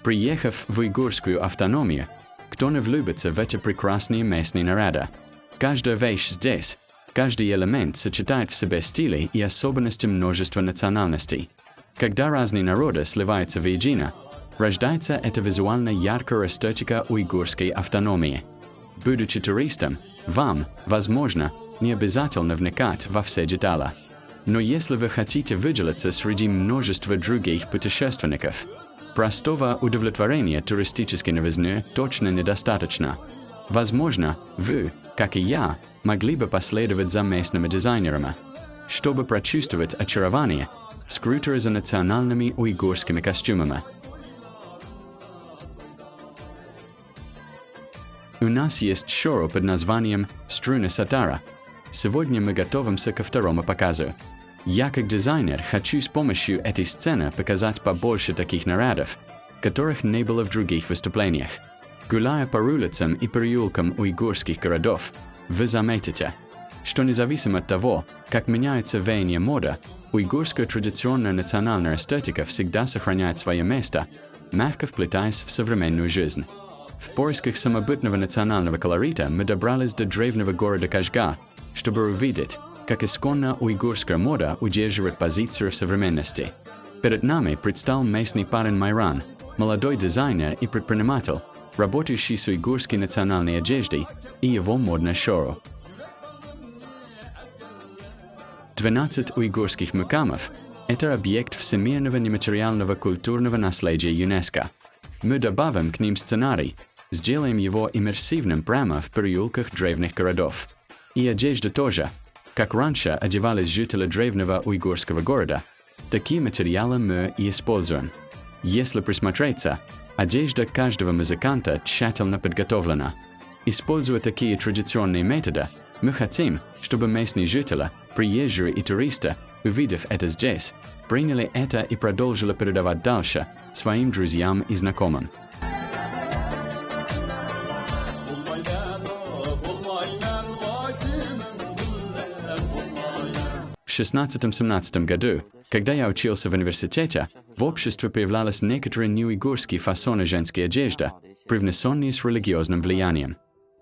Приехав в уйгурскую автономию, кто не влюбится в эти прекрасные местные наряды? Каждая вещь здесь, каждый элемент сочетает в себе стили и особенности множества национальностей. Когда разные народы сливаются воедино, рождается эта визуально яркая эстетика уйгурской автономии. Будучи туристом, вам, возможно, не обязательно вникать во все детали. Но если вы хотите выделиться среди множества других путешественников, простого удовлетворения туристической новизны точно недостаточно. Возможно, вы, как и я, могли бы последовать за местными дизайнерами, чтобы прочувствовать очарование, скрытое за национальными уйгурскими костюмами. У нас есть шоу под названием «Струны Сатара». Сегодня мы готовимся ко второму показу. Я, как дизайнер, хочу с помощью этой сцены показать побольше таких нарядов, которых не было в других выступлениях. Гуляя по улицам и переулкам уйгурских городов, вы заметите, что независимо от того, как меняется веяние мода, уйгурская традиционная национальная эстетика всегда сохраняет свое место, мягко вплетаясь в современную жизнь. В поисках самобытного национального колорита мы добрались до древнего города Кашгар, чтобы увидеть, как исконно уйгурская мода удерживает позицию в современности. Перед нами предстал местный парень Mayran, молодой дизайнер и предприниматель, работающий с уйгурской национальной одеждой, и его модное шоу. 12 уйгурских мукамов – это объект всемирного нематериального культурного наследия ЮНЕСКО. Мы добавим к ним сценарий, сделаем его иммерсивным прямо в переулках древних городов. И одежда тоже. Как раньше одевались жители древнего уйгурского города, такие материалы мы и используем. Если присмотреться, одежда каждого музыканта тщательно подготовлена. Используя такие традиционные методы, мы хотим, чтобы местные жители, приезжие и туристы, увидев это здесь, приняли это и продолжили передавать дальше своим друзьям и знакомым. В 16-17 году, когда я учился в университете, в обществе появлялись некоторые неуйгурские фасоны женской одежды, привнесенные с религиозным влиянием.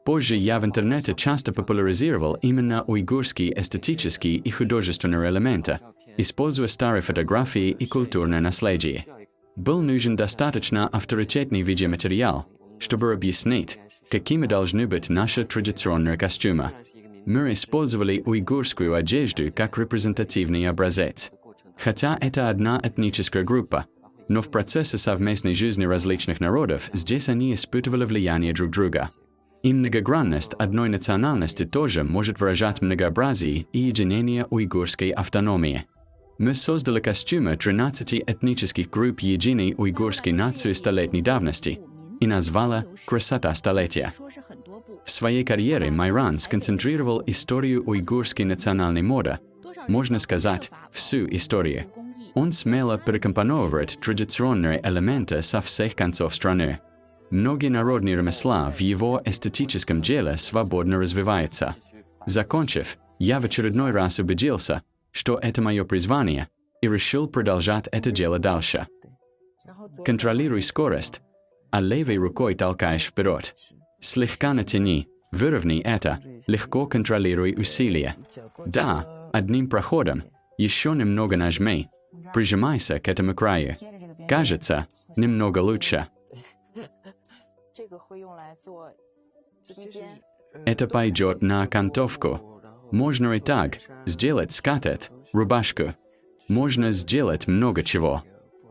Позже я в интернете часто популяризировал именно уйгурские эстетические и художественные элементы, используя старые фотографии и культурное наследие. Был нужен достаточно авторитетный видеоматериал, чтобы объяснить, какими должны быть наши традиционные костюмы. Мы использовали уйгурскую одежду как репрезентативный образец. Хотя это одна этническая группа, но в процессе совместной жизни различных народов здесь они испытывали влияние друг друга. И многогранность одной национальности тоже может выражать многообразие и единение уйгурской автономии. Мы создали костюмы 13 этнических групп единой уйгурской нации столетней давности и назвали «Красота Столетия». В своей карьере Mayran сконцентрировал историю уйгурской национальной моды, можно сказать, всю историю. Он смело перекомпоновывает традиционные элементы со всех концов страны. Многие народные ремесла в его эстетическом деле свободно развиваются. Закончив, я в очередной раз убедился, что это мое призвание, и решил продолжать это дело дальше. Контролируй скорость, а левой рукой толкаешь вперед. Слегка натяни, выровняй это, легко контролируй усилия. Да, одним проходом, еще немного нажми, прижимайся к этому краю. Кажется, немного лучше. Это пойдет на окантовку. Можно и так, сделать скатерть, рубашку. Можно сделать много чего.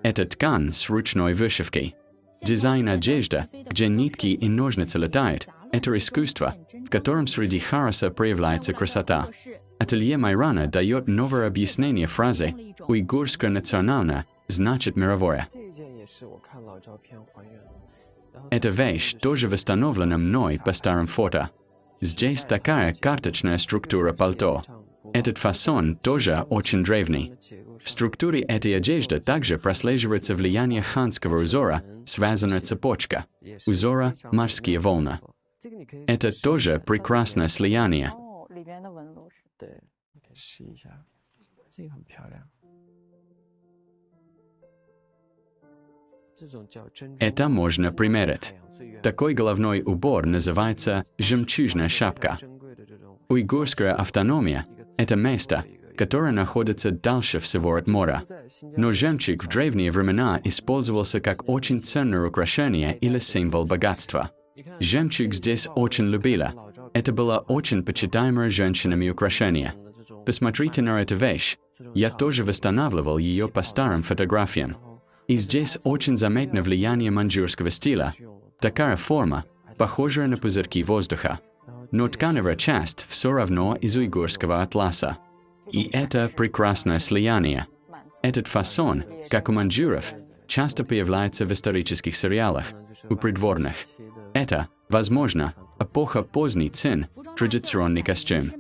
Это ткань с ручной вышивкой. Дизайн одежды, где нитки и ножницы летают, это искусство, в котором среди хаоса проявляется красота. Ателье Майрана дает новое объяснение фразы «уйгурское национальное» значит мировое. Эта вещь тоже восстановлена мной по старым фото. Здесь такая карточная структура пальто. Этот фасон тоже очень древний. В структуре этой одежды также прослеживается влияние ханского узора, связанная цепочка, узора «морские волны». Это тоже прекрасное слияние. Это можно примерить. Такой головной убор называется «жемчужная шапка». Уйгурская автономия – это место, которое находится дальше всего от моря. Но жемчуг в древние времена использовался как очень ценное украшение или символ богатства. Жемчуг здесь очень любили. Это было очень почитаемое женщинами украшение. Посмотрите на эту вещь. Я тоже восстанавливал ее по старым фотографиям. И здесь очень заметно влияние маньчжурского стиля. Такая форма, похожая на пузырьки воздуха. Но тканевая часть все равно из уйгурского атласа. И это прекрасное слияние. Этот фасон, как у маньчжуров, часто появляется в исторических сериалах, у придворных. Это, возможно, эпоха поздний цин, традиционный костюм.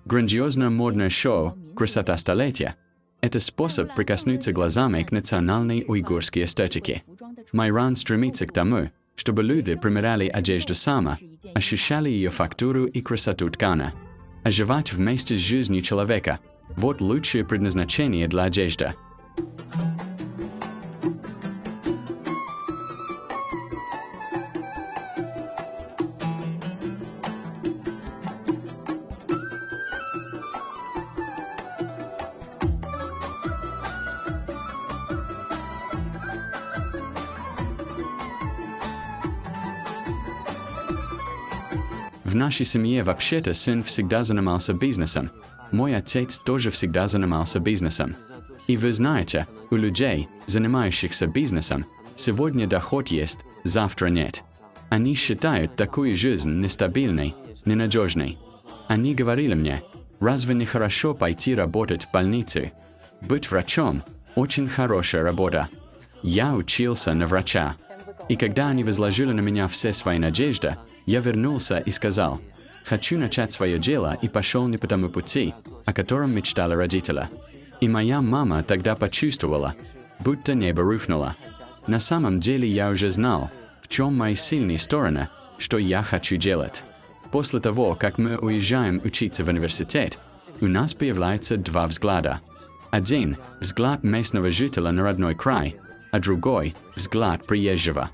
Грандиозное модное шоу «Красота Столетия» — это способ прикоснуться глазами к национальной уйгурской эстетике. Mayran стремится к тому, чтобы люди примеряли одежду сами, ощущали ее фактуру и красоту ткани. Оживать вместе с жизнью человека – вот лучшее предназначение для одежды. В нашей семье вообще-то сын всегда занимался бизнесом. Мой отец тоже всегда занимался бизнесом. И вы знаете, у людей, занимающихся бизнесом, сегодня доход есть, завтра нет. Они считают такую жизнь нестабильной, ненадежной. Они говорили мне, разве не хорошо пойти работать в больницу? Быть врачом – очень хорошая работа. Я учился на врача. И когда они возложили на меня все свои надежды, я вернулся и сказал, хочу начать свое дело и пошел не по тому пути, о котором мечтали родители. И моя мама тогда почувствовала, будто небо рухнуло. На самом деле я уже знал, в чем мои сильные стороны, что я хочу делать. После того, как мы уезжаем учиться в университет, у нас появляется два взгляда. Один – взгляд местного жителя на родной край, а другой – взгляд приезжего.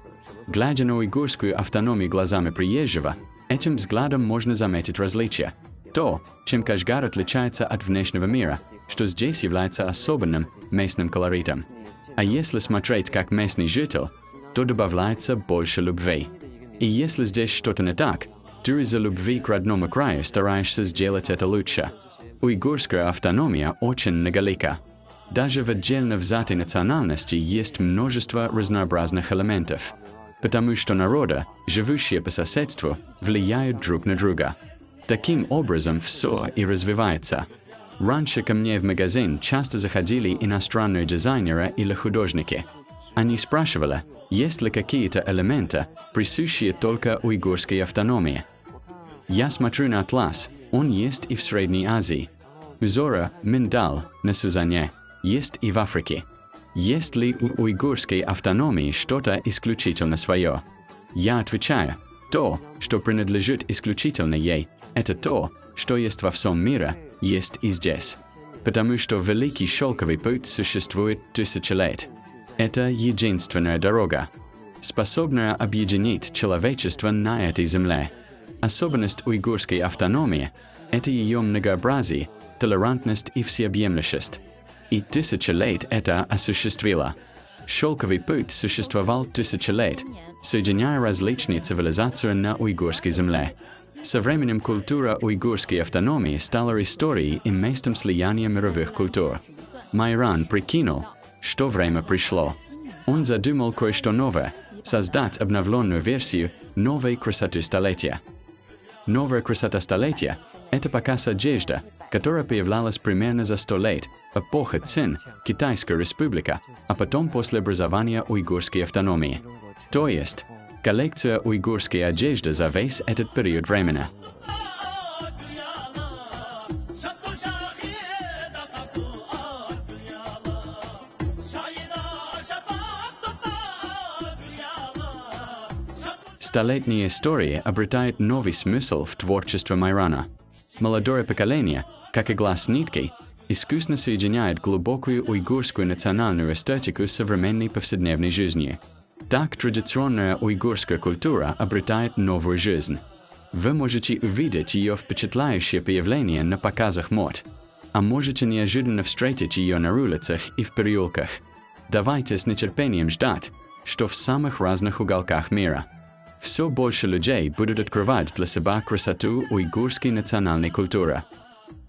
Глядя на уйгурскую автономию глазами приезжего, этим взглядом можно заметить различия. То, чем Кашгар отличается от внешнего мира, что здесь является особенным местным колоритом. А если смотреть как местный житель, то добавляется больше любви. И если здесь что-то не так, то из-за любви к родному краю стараешься сделать это лучше. Уйгурская автономия очень многолика. Даже в отдельно взятой национальности есть множество разнообразных элементов. Потому что народы, живущие по соседству, влияют друг на друга. Таким образом все и развивается. Раньше ко мне в магазин часто заходили иностранные дизайнеры или художники. Они спрашивали, есть ли какие-то элементы, присущие только уйгурской автономии. Я смотрю на атлас, он есть и в Средней Азии. Узоры миндаль на Сузане есть и в Африке. Есть ли у уйгурской автономии что-то исключительно свое? Я отвечаю, то, что принадлежит исключительно ей, это то, что есть во всем мире, есть и здесь. Потому что Великий Шелковый путь существует 1000 лет. Это единственная дорога, способная объединить человечество на этой земле. Особенность уйгурской автономии – это ее многообразие, толерантность и всеобъемлющесть. И 1000 лет это осуществило. Шелковый путь существовал 1000 лет, соединяя различные цивилизации на уйгурской земле. Со временем культура уйгурской автономии стала историей и местом слияния мировых культур. Mayran прикинул, что время пришло. Он задумал кое-что новое – создать обновленную версию новой красоты столетия. Новая красота столетия – это показ одежды, которая появлялась примерно за 100 лет, эпоха Цин, Китайская республика, а потом после образования уйгурской автономии. То есть, коллекция уйгурской одежды за весь этот период времени. Столетняя история обретает новый смысл в творчестве Майрана. Молодое поколение, как игла с ниткой, искусно соединяет глубокую уйгурскую национальную эстетику с современной повседневной жизнью. Так традиционная уйгурская культура обретает новую жизнь. Вы можете увидеть ее впечатляющее появление на показах мод, а можете неожиданно встретить ее на улицах и в переулках. Давайте с нетерпением ждать, что в самых разных уголках мира все больше людей будут открывать для себя красоту уйгурской национальной культуры.